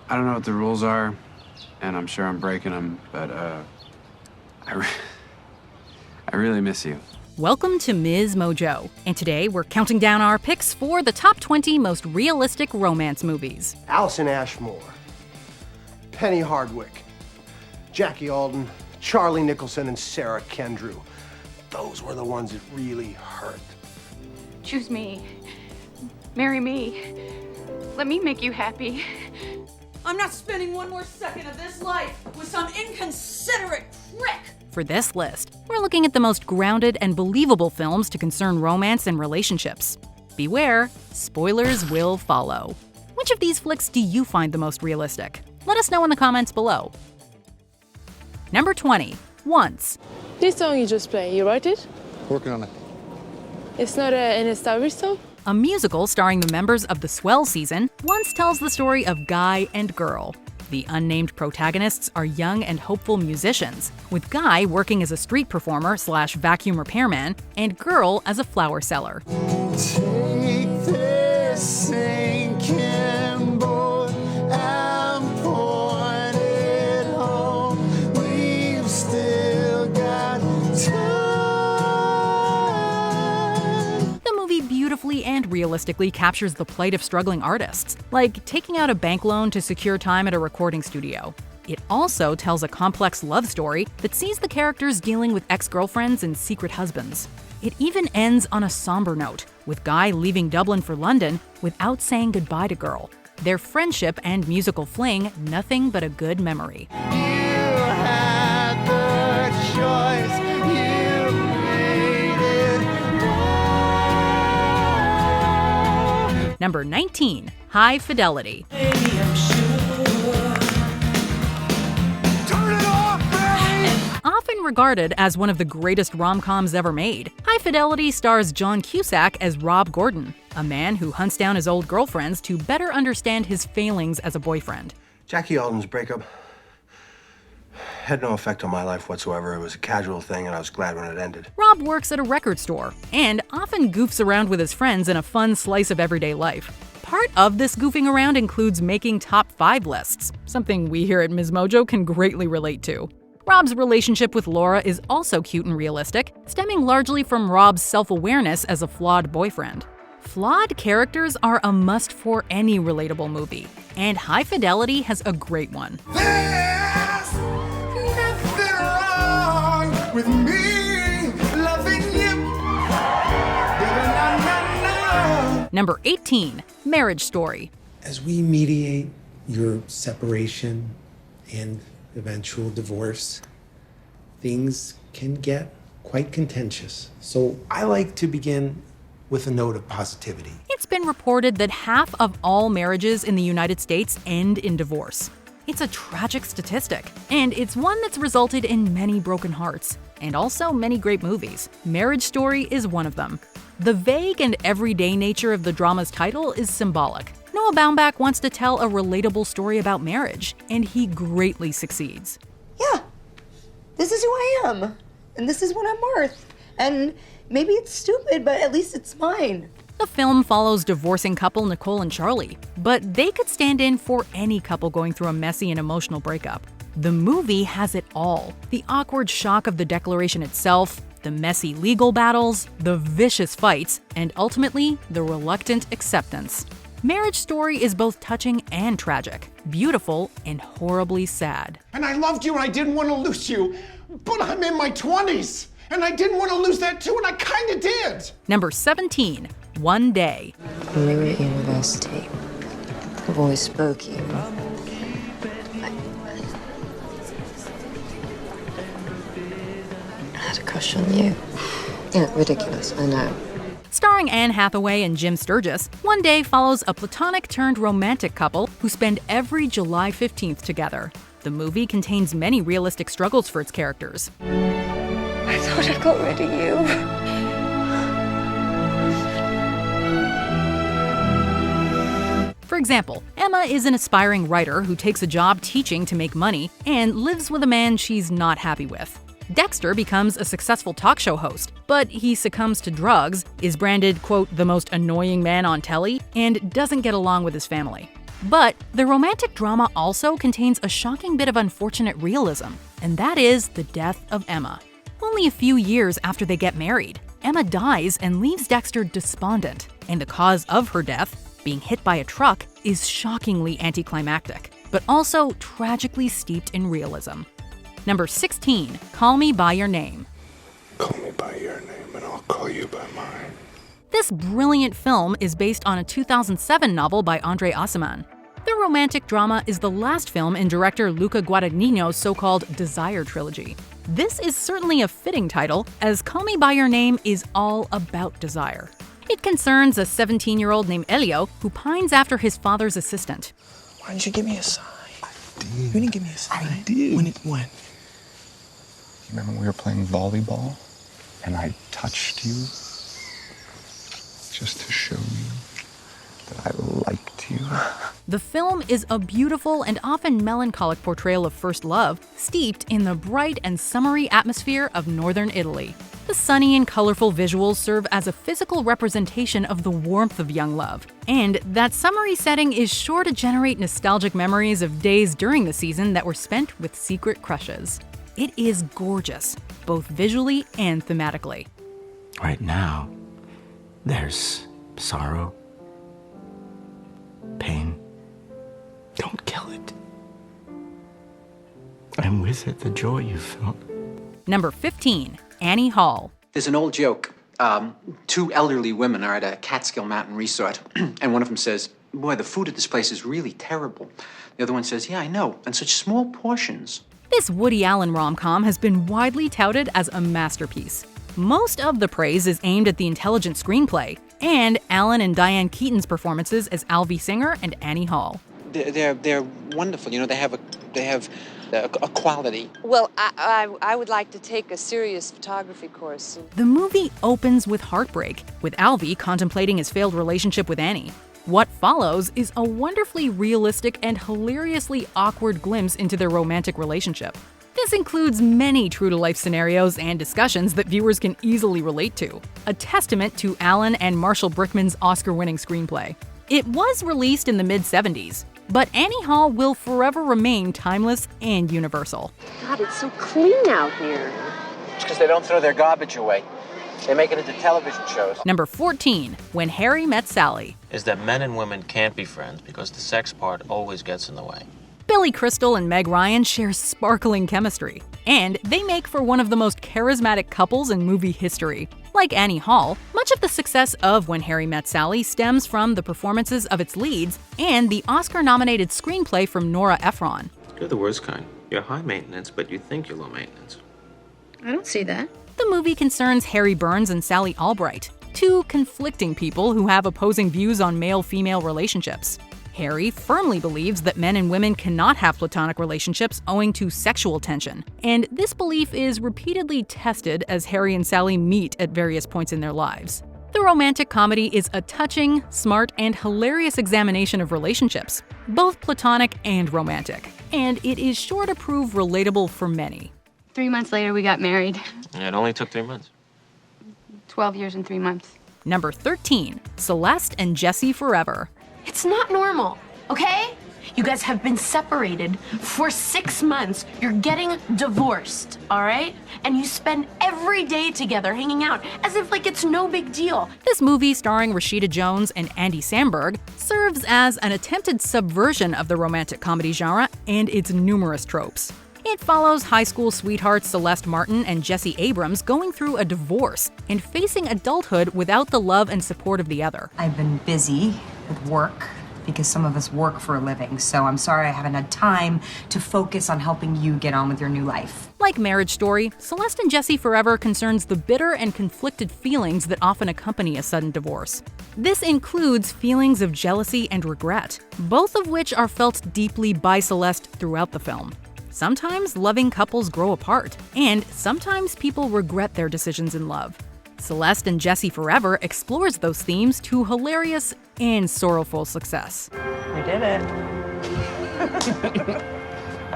I don't know what the rules are, and I'm sure I'm breaking them, but, I really miss you. Welcome to MsMojo, and today we're counting down our picks for the top 20 most realistic romance movies. Allison Ashmore, Penny Hardwick, Jackie Alden, Charlie Nicholson, and Sarah Kendrew. Those were the ones that really hurt. Choose me. Marry me. Let me make you happy. I'm not spending one more second of this life with some inconsiderate prick. For this list, we're looking at the most grounded and believable films to concern romance and relationships. Beware, spoilers will follow. Which of these flicks do you find the most realistic? Let us know in the comments below. Number 20, Once. This song you just played, you wrote it? Working on it. It's not an established song? A musical starring the members of the Swell season, Once tells the story of Guy and Girl. The unnamed protagonists are young and hopeful musicians, with Guy working as a street performer / vacuum repairman, and Girl as a flower seller. Take this sinking boat and point it home. We've still got time. The movie beautifully and realistically captures the plight of struggling artists, like taking out a bank loan to secure time at a recording studio. It also tells a complex love story that sees the characters dealing with ex-girlfriends and secret husbands. It even ends on a somber note, with Guy leaving Dublin for London without saying goodbye to Girl. Their friendship and musical fling nothing but a good memory. You had the choice. You made it. Number 19, High Fidelity. Often regarded as one of the greatest rom-coms ever made, High Fidelity stars John Cusack as Rob Gordon, a man who hunts down his old girlfriends to better understand his failings as a boyfriend. Jackie Alden's breakup had no effect on my life whatsoever. It was a casual thing, and I was glad when it ended. Rob works at a record store and often goofs around with his friends in a fun slice of everyday life. Part of this goofing around includes making top 5 lists, something we here at MsMojo can greatly relate to. Rob's relationship with Laura is also cute and realistic, stemming largely from Rob's self-awareness as a flawed boyfriend. Flawed characters are a must for any relatable movie, and High Fidelity has a great one. There's nothing wrong with me loving you. Na-na-na-na. Number 18, Marriage Story. As we mediate your separation and eventual divorce, things can get quite contentious. So I like to begin with a note of positivity. It's been reported that half of all marriages in the United States end in divorce. It's a tragic statistic, and it's one that's resulted in many broken hearts, and also many great movies. Marriage Story is one of them. The vague and everyday nature of the drama's title is symbolic. Noah Baumbach wants to tell a relatable story about marriage, and he greatly succeeds. Yeah, this is who I am, and this is what I'm worth. And maybe it's stupid, but at least it's mine. The film follows divorcing couple Nicole and Charlie, but they could stand in for any couple going through a messy and emotional breakup. The movie has it all: the awkward shock of the declaration itself, the messy legal battles, the vicious fights, and ultimately, the reluctant acceptance. Marriage Story is both touching and tragic, beautiful and horribly sad. And I loved you and I didn't want to lose you, but I'm in my 20s and I didn't want to lose that too, and I kind of did. Number 17, One Day. When we were at university, I've always spoke you. I had a crush on you. Yeah, ridiculous, I know. Starring Anne Hathaway and Jim Sturgis, One Day follows a platonic-turned-romantic couple who spend every July 15th together. The movie contains many realistic struggles for its characters. I thought I got rid of you. For example, Emma is an aspiring writer who takes a job teaching to make money and lives with a man she's not happy with. Dexter becomes a successful talk show host, but he succumbs to drugs, is branded, quote, the most annoying man on telly, and doesn't get along with his family. But the romantic drama also contains a shocking bit of unfortunate realism, and that is the death of Emma. Only a few years after they get married, Emma dies and leaves Dexter despondent, and the cause of her death, being hit by a truck, is shockingly anticlimactic, but also tragically steeped in realism. Number 16, Call Me By Your Name. Call me by your name and I'll call you by mine. This brilliant film is based on a 2007 novel by Andre Aciman. The romantic drama is the last film in director Luca Guadagnino's so-called Desire trilogy. This is certainly a fitting title, as Call Me By Your Name is all about desire. It concerns a 17-year-old named Elio who pines after his father's assistant. Why didn't you give me a sign? I did. You didn't give me a sign. I did. When? You remember we were playing volleyball and I touched you just to show you that I liked you? The film is a beautiful and often melancholic portrayal of first love, steeped in the bright and summery atmosphere of northern Italy. The sunny and colorful visuals serve as a physical representation of the warmth of young love, and that summery setting is sure to generate nostalgic memories of days during the season that were spent with secret crushes. It is gorgeous, both visually and thematically. Right now, there's sorrow, pain. Don't kill it. And with it, the joy you felt. Number 15, Annie Hall. There's an old joke. Two elderly women are at a Catskill Mountain resort, and one of them says, "Boy, the food at this place is really terrible." The other one says, "Yeah, I know, and such small portions." This Woody Allen rom-com has been widely touted as a masterpiece. Most of the praise is aimed at the intelligent screenplay, and Allen and Diane Keaton's performances as Alvy Singer and Annie Hall. They're wonderful. You know, they have a quality. Well, I would like to take a serious photography course. The movie opens with heartbreak, with Alvy contemplating his failed relationship with Annie. What follows is a wonderfully realistic and hilariously awkward glimpse into their romantic relationship. This includes many true-to-life scenarios and discussions that viewers can easily relate to, a testament to Allen and Marshall Brickman's Oscar-winning screenplay. It was released in the mid-70s, but Annie Hall will forever remain timeless and universal. God, it's so clean out here. It's because they don't throw their garbage away. They make it into television shows. Number 14, When Harry Met Sally. Is that men and women can't be friends because the sex part always gets in the way. Billy Crystal and Meg Ryan share sparkling chemistry, and they make for one of the most charismatic couples in movie history. Like Annie Hall, much of the success of When Harry Met Sally stems from the performances of its leads and the Oscar-nominated screenplay from Nora Ephron. You're the worst kind. You're high maintenance, but you think you're low maintenance. I don't see that. The movie concerns Harry Burns and Sally Albright, two conflicting people who have opposing views on male-female relationships. Harry firmly believes that men and women cannot have platonic relationships owing to sexual tension, and this belief is repeatedly tested as Harry and Sally meet at various points in their lives. The romantic comedy is a touching, smart, and hilarious examination of relationships, both platonic and romantic, and it is sure to prove relatable for many. 3 months later, we got married. It only took 3 months. 12 years and 3 months. Number 13, Celeste and Jesse Forever. It's not normal, okay? You guys have been separated for 6 months. You're getting divorced, all right? And you spend every day together hanging out as if like it's no big deal. This movie, starring Rashida Jones and Andy Samberg, serves as an attempted subversion of the romantic comedy genre and its numerous tropes. It follows high school sweethearts Celeste Martin and Jesse Abrams going through a divorce and facing adulthood without the love and support of the other. I've been busy with work because some of us work for a living, so I'm sorry I haven't had time to focus on helping you get on with your new life. Like Marriage Story, Celeste and Jesse Forever concerns the bitter and conflicted feelings that often accompany a sudden divorce. This includes feelings of jealousy and regret, both of which are felt deeply by Celeste throughout the film. Sometimes loving couples grow apart, and sometimes people regret their decisions in love. Celeste and Jesse Forever explores those themes to hilarious and sorrowful success. We did it.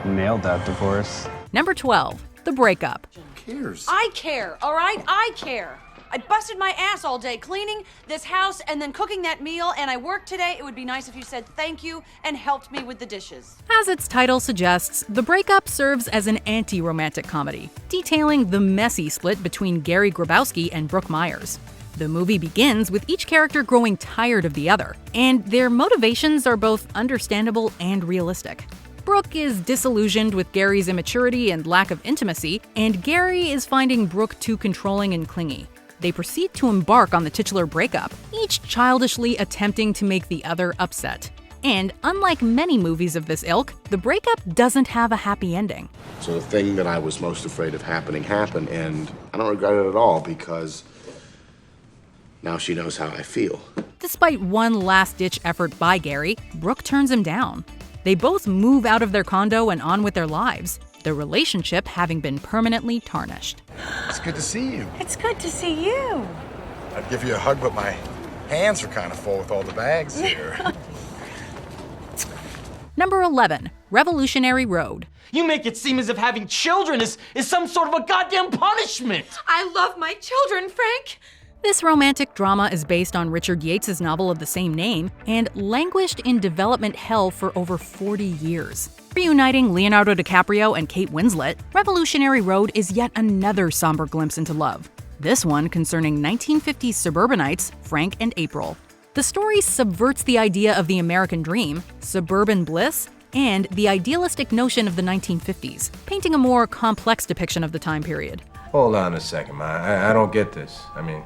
Nailed that divorce. Number 12, The Breakup. Who cares? I care, all right? I care. I busted my ass all day cleaning this house and then cooking that meal, and I worked today. It would be nice if you said thank you and helped me with the dishes. As its title suggests, The Breakup serves as an anti-romantic comedy, detailing the messy split between Gary Grabowski and Brooke Myers. The movie begins with each character growing tired of the other, and their motivations are both understandable and realistic. Brooke is disillusioned with Gary's immaturity and lack of intimacy, and Gary is finding Brooke too controlling and clingy. They proceed to embark on the titular breakup, each childishly attempting to make the other upset. And unlike many movies of this ilk, the breakup doesn't have a happy ending. So the thing that I was most afraid of happening happened, and I don't regret it at all because now she knows how I feel. Despite one last-ditch effort by Gary, Brooke turns him down. They both move out of their condo and on with their lives, their relationship having been permanently tarnished. It's good to see you. It's good to see you. I'd give you a hug, but my hands are kind of full with all the bags here. Number 11, Revolutionary Road. You make it seem as if having children is some sort of a goddamn punishment. I love my children, Frank. This romantic drama is based on Richard Yates's novel of the same name and languished in development hell for over 40 years. Reuniting Leonardo DiCaprio and Kate Winslet, Revolutionary Road is yet another somber glimpse into love. This one concerning 1950s suburbanites Frank and April. The story subverts the idea of the American dream, suburban bliss, and the idealistic notion of the 1950s, painting a more complex depiction of the time period. Hold on a second, Ma. I don't get this. I mean,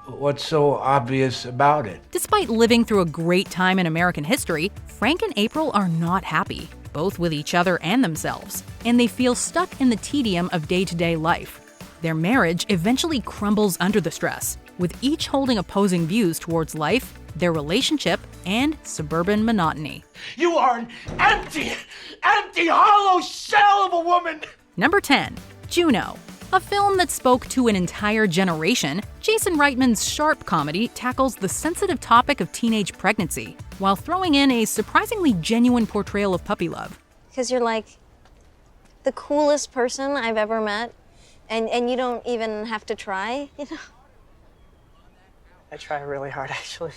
what's so obvious about it? Despite living through a great time in American history, Frank and April are not happy, both with each other and themselves, and they feel stuck in the tedium of day-to-day life. Their marriage eventually crumbles under the stress, with each holding opposing views towards life, their relationship, and suburban monotony. You are an empty, hollow shell of a woman! Number 10, Juno. A film that spoke to an entire generation, Jason Reitman's sharp comedy tackles the sensitive topic of teenage pregnancy, while throwing in a surprisingly genuine portrayal of puppy love. Because you're like the coolest person I've ever met, and you don't even have to try, you know? I try really hard, actually.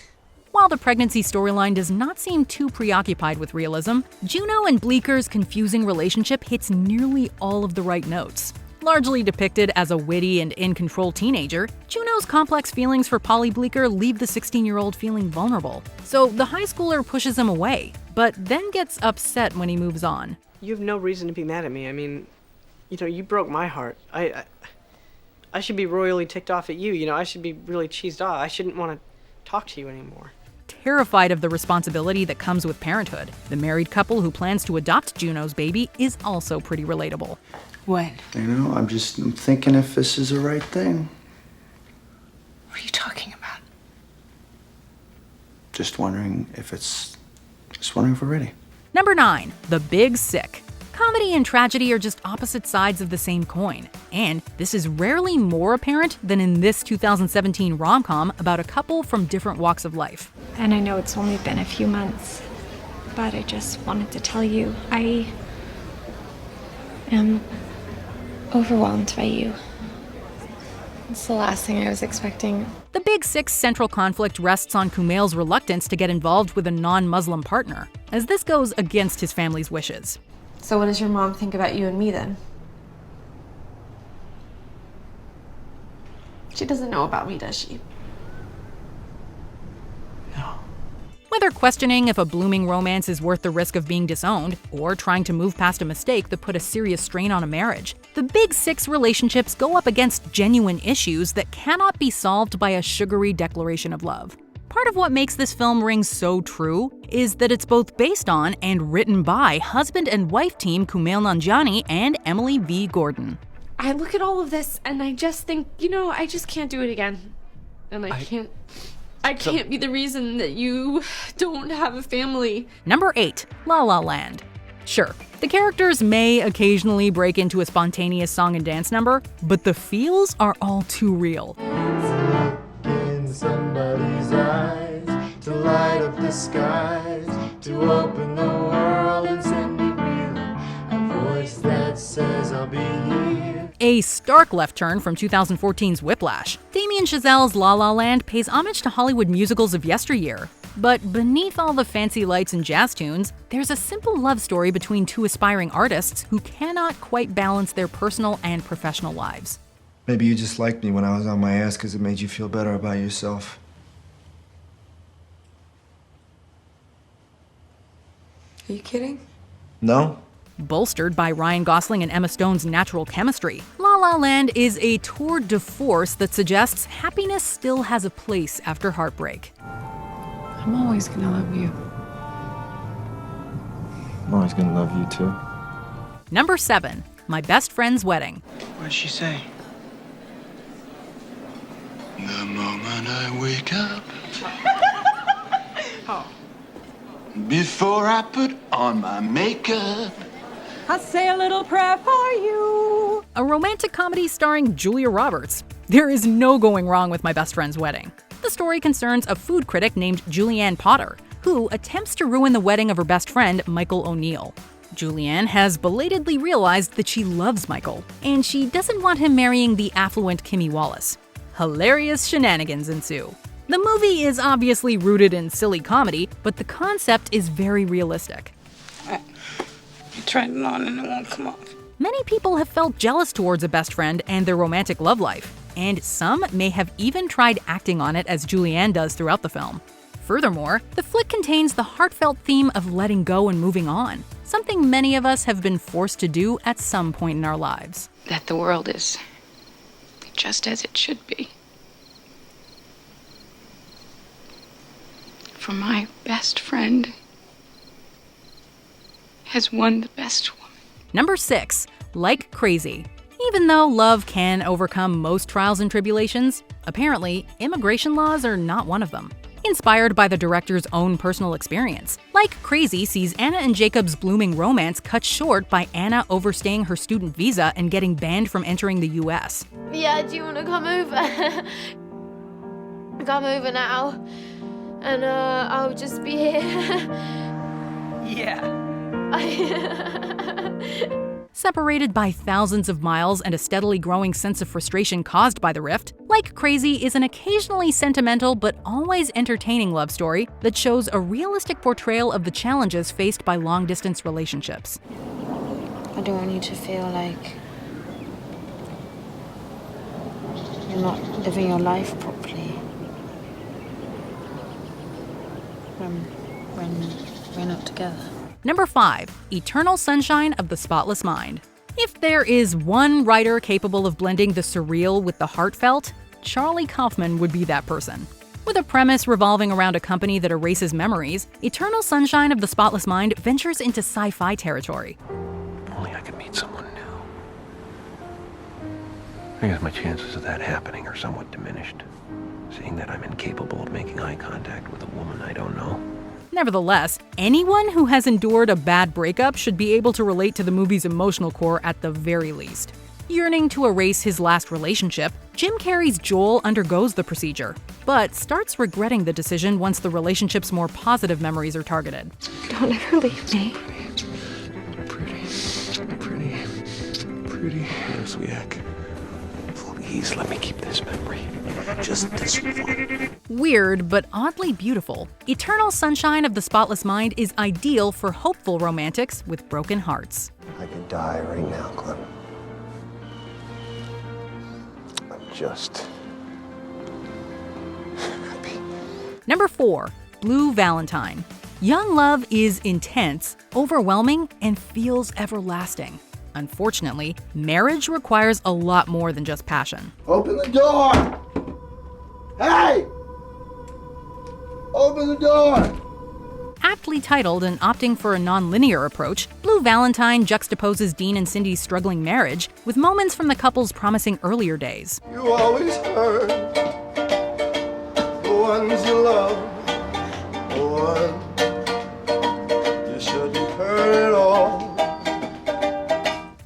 While the pregnancy storyline does not seem too preoccupied with realism, Juno and Bleeker's confusing relationship hits nearly all of the right notes. Largely depicted as a witty and in-control teenager, Juno's complex feelings for Polly Bleeker leave the 16-year-old feeling vulnerable. So the high schooler pushes him away, but then gets upset when he moves on. You have no reason to be mad at me. I mean, you know, you broke my heart. I should be royally ticked off at you. You know, I should be really cheesed off. I shouldn't want to talk to you anymore. Terrified of the responsibility that comes with parenthood, the married couple who plans to adopt Juno's baby is also pretty relatable. What? You know, I'm thinking if this is the right thing. What are you talking about? Just wondering if we're ready. Number 9, The Big Sick. Comedy and tragedy are just opposite sides of the same coin, and this is rarely more apparent than in this 2017 rom-com about a couple from different walks of life. And I know it's only been a few months, but I just wanted to tell you, I am overwhelmed by you. It's the last thing I was expecting. The Big Sick's central conflict rests on Kumail's reluctance to get involved with a non-Muslim partner, as this goes against his family's wishes. So what does your mom think about you and me then? She doesn't know about me, does she? Whether questioning if a blooming romance is worth the risk of being disowned, or trying to move past a mistake that put a serious strain on a marriage, the Big Sick's relationships go up against genuine issues that cannot be solved by a sugary declaration of love. Part of what makes this film ring so true is that it's both based on and written by husband and wife team Kumail Nanjiani and Emily V. Gordon. I look at all of this and I just think, you know, I just can't do it again. And I can't be the reason that you don't have a family. Number 8, La La Land. Sure, the characters may occasionally break into a spontaneous song and dance number, but the feels are all too real. In somebody's eyes, to light up the skies, to open the world and send it real. A voice that says I'll be here. a stark left turn from 2014's Whiplash. Damien Chazelle's La La Land pays homage to Hollywood musicals of yesteryear. But beneath all the fancy lights and jazz tunes, there's a simple love story between two aspiring artists who cannot quite balance their personal and professional lives. Maybe you just liked me when I was on my ass because it made you feel better about yourself. Are you kidding? No? Bolstered by Ryan Gosling and Emma Stone's natural chemistry, La La Land is a tour de force that suggests happiness still has a place after heartbreak. I'm always gonna love you. I'm always gonna love you too. Number 7. My Best Friend's Wedding. What did she say? The moment I wake up, before I put on my makeup, I say a little prayer for you. A romantic comedy starring Julia Roberts. There is no going wrong with My Best Friend's Wedding. The story concerns a food critic named Julianne Potter, who attempts to ruin the wedding of her best friend, Michael O'Neill. Julianne has belatedly realized that she loves Michael, and she doesn't want him marrying the affluent Kimmy Wallace. Hilarious shenanigans ensue. The movie is obviously rooted in silly comedy, but the concept is very realistic. I tried it on and it won't come off. Many people have felt jealous towards a best friend and their romantic love life, and some may have even tried acting on it as Julianne does throughout the film. Furthermore, the flick contains the heartfelt theme of letting go and moving on, something many of us have been forced to do at some point in our lives. That the world is just as it should be. For my best friend has won the best woman. Number 6. Like Crazy. Even though love can overcome most trials and tribulations, apparently, immigration laws are not one of them. Inspired by the director's own personal experience, Like Crazy sees Anna and Jacob's blooming romance cut short by Anna overstaying her student visa and getting banned from entering the US. Yeah, do you want to come over? Come over now, and I'll just be here. Yeah. Separated by thousands of miles and a steadily growing sense of frustration caused by the rift, Like Crazy is an occasionally sentimental but always entertaining love story that shows a realistic portrayal of the challenges faced by long-distance relationships. I don't want you to feel like you're not living your life properly. When we're not together. Number 5. Eternal Sunshine of the Spotless Mind. If there is one writer capable of blending the surreal with the heartfelt, Charlie Kaufman would be that person. With a premise revolving around a company that erases memories, Eternal Sunshine of the Spotless Mind ventures into sci-fi territory. Only I could meet someone new. I guess my chances of that happening are somewhat diminished, seeing that I'm incapable of making eye contact with a woman I don't know. Nevertheless, anyone who has endured a bad breakup should be able to relate to the movie's emotional core at the very least. Yearning to erase his last relationship, Jim Carrey's Joel undergoes the procedure, but starts regretting the decision once the relationship's more positive memories are targeted. Don't ever leave me. Pretty. Sweetie, please let me keep this memory. Just this one. Weird, but oddly beautiful, Eternal Sunshine of the Spotless Mind is ideal for hopeful romantics with broken hearts. I could die right now, Clem. I'm just happy. Number 4. Blue Valentine. Young love is intense, overwhelming, and feels everlasting. Unfortunately, marriage requires a lot more than just passion. Open the door! Hey! Open the door! Aptly titled and opting for a non-linear approach, Blue Valentine juxtaposes Dean and Cindy's struggling marriage with moments from the couple's promising earlier days. You always hurt the ones you love. The one you shouldn't hurt at all.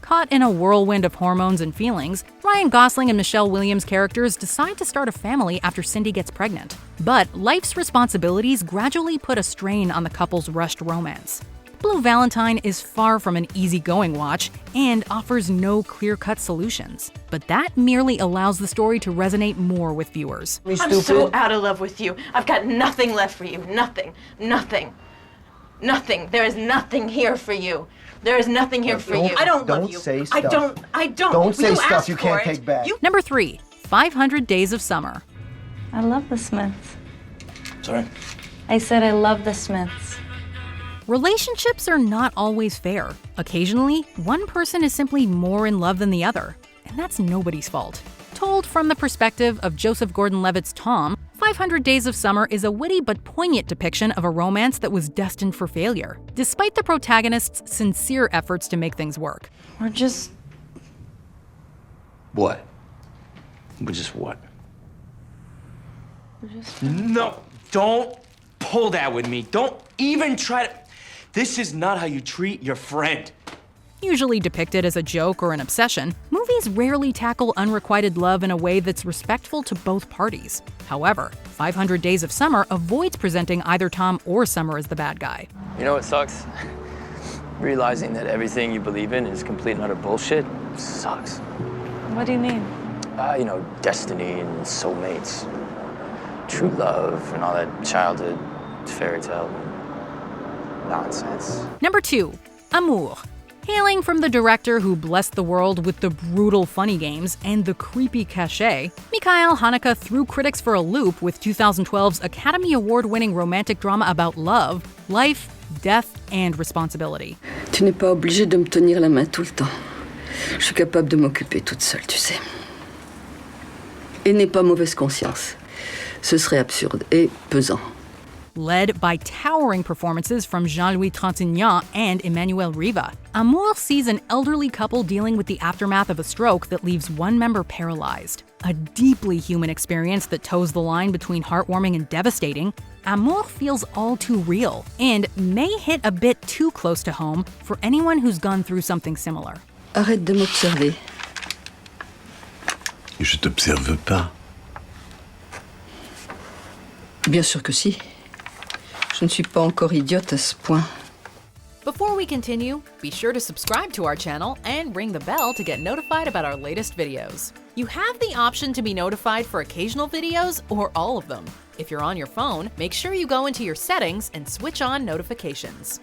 Caught in a whirlwind of hormones and feelings, Ryan Gosling and Michelle Williams' characters decide to start a family after Cindy gets pregnant. But life's responsibilities gradually put a strain on the couple's rushed romance. Blue Valentine is far from an easygoing watch and offers no clear-cut solutions. But that merely allows the story to resonate more with viewers. I'm so out of love with you. I've got nothing left for you. Nothing. Nothing. Nothing. There is nothing here for you. There is nothing here for you. I don't love you. Say I stuff. don't. Don't say You stuff asked you for can't it. take back. Number 3. 500 Days of Summer. I love the Smiths. Sorry? I said I love the Smiths. Relationships are not always fair. Occasionally, one person is simply more in love than the other, and that's nobody's fault. Told from the perspective of Joseph Gordon-Levitt's Tom, 500 Days of Summer is a witty but poignant depiction of a romance that was destined for failure, despite the protagonist's sincere efforts to make things work. We're just... What? We're just what? We're just... No, don't pull that with me. Don't even try to... This is not how you treat your friend. Usually depicted as a joke or an obsession, movies rarely tackle unrequited love in a way that's respectful to both parties. However, 500 Days of Summer avoids presenting either Tom or Summer as the bad guy. You know what sucks? Realizing that everything you believe in is complete and utter bullshit sucks. What do you mean? You know, destiny and soulmates, true love and all that childhood fairy tale nonsense. Number 2. Amour. Hailing from the director who blessed the world with the brutal funny games and the creepy cachet, Mikhail Haneke threw critics for a loop with 2012's Academy Award-winning romantic drama about love, life, death, and responsibility. Tu n'es pas obligé de me tenir la main tout le temps. Je suis capable de m'occuper toute seule, tu sais. Et n'aie pas mauvaise conscience. Ce serait absurde et pesant. Led by towering performances from Jean-Louis Trintignant and Emmanuel Riva, Amour sees an elderly couple dealing with the aftermath of a stroke that leaves one member paralyzed. A deeply human experience that toes the line between heartwarming and devastating, Amour feels all too real and may hit a bit too close to home for anyone who's gone through something similar. Arrête de m'observer. Je t'observe pas. Bien sûr que si. Je ne suis pas encore idiote à ce point. Before we continue, be sure to subscribe to our channel and ring the bell to get notified about our latest videos. You have the option to be notified for occasional videos or all of them. If you're on your phone, make sure you go into your settings and switch on notifications.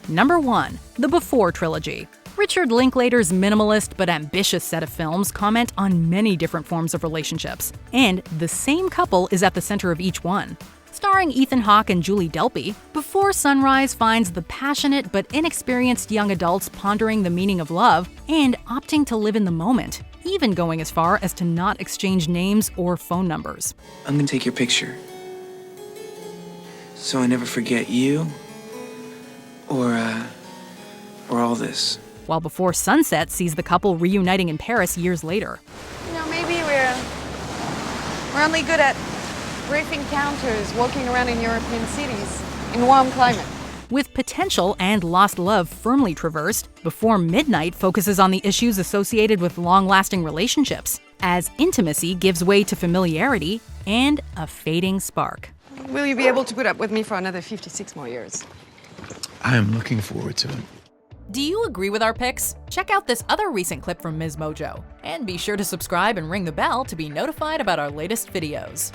Number 1. The Before Trilogy. Richard Linklater's minimalist but ambitious set of films comment on many different forms of relationships, and the same couple is at the center of each one. Starring Ethan Hawke and Julie Delpy, Before Sunrise finds the passionate but inexperienced young adults pondering the meaning of love and opting to live in the moment, even going as far as to not exchange names or phone numbers. I'm gonna take your picture, so I never forget you or all this. While Before Sunset sees the couple reuniting in Paris years later. You know, maybe we're only good at briefing counters, walking around in European cities, in warm climate. With potential and lost love firmly traversed, Before Midnight focuses on the issues associated with long-lasting relationships, as intimacy gives way to familiarity and a fading spark. Will you be able to put up with me for another 56 more years? I am looking forward to it. Do you agree with our picks? Check out this other recent clip from MsMojo, and be sure to subscribe and ring the bell to be notified about our latest videos.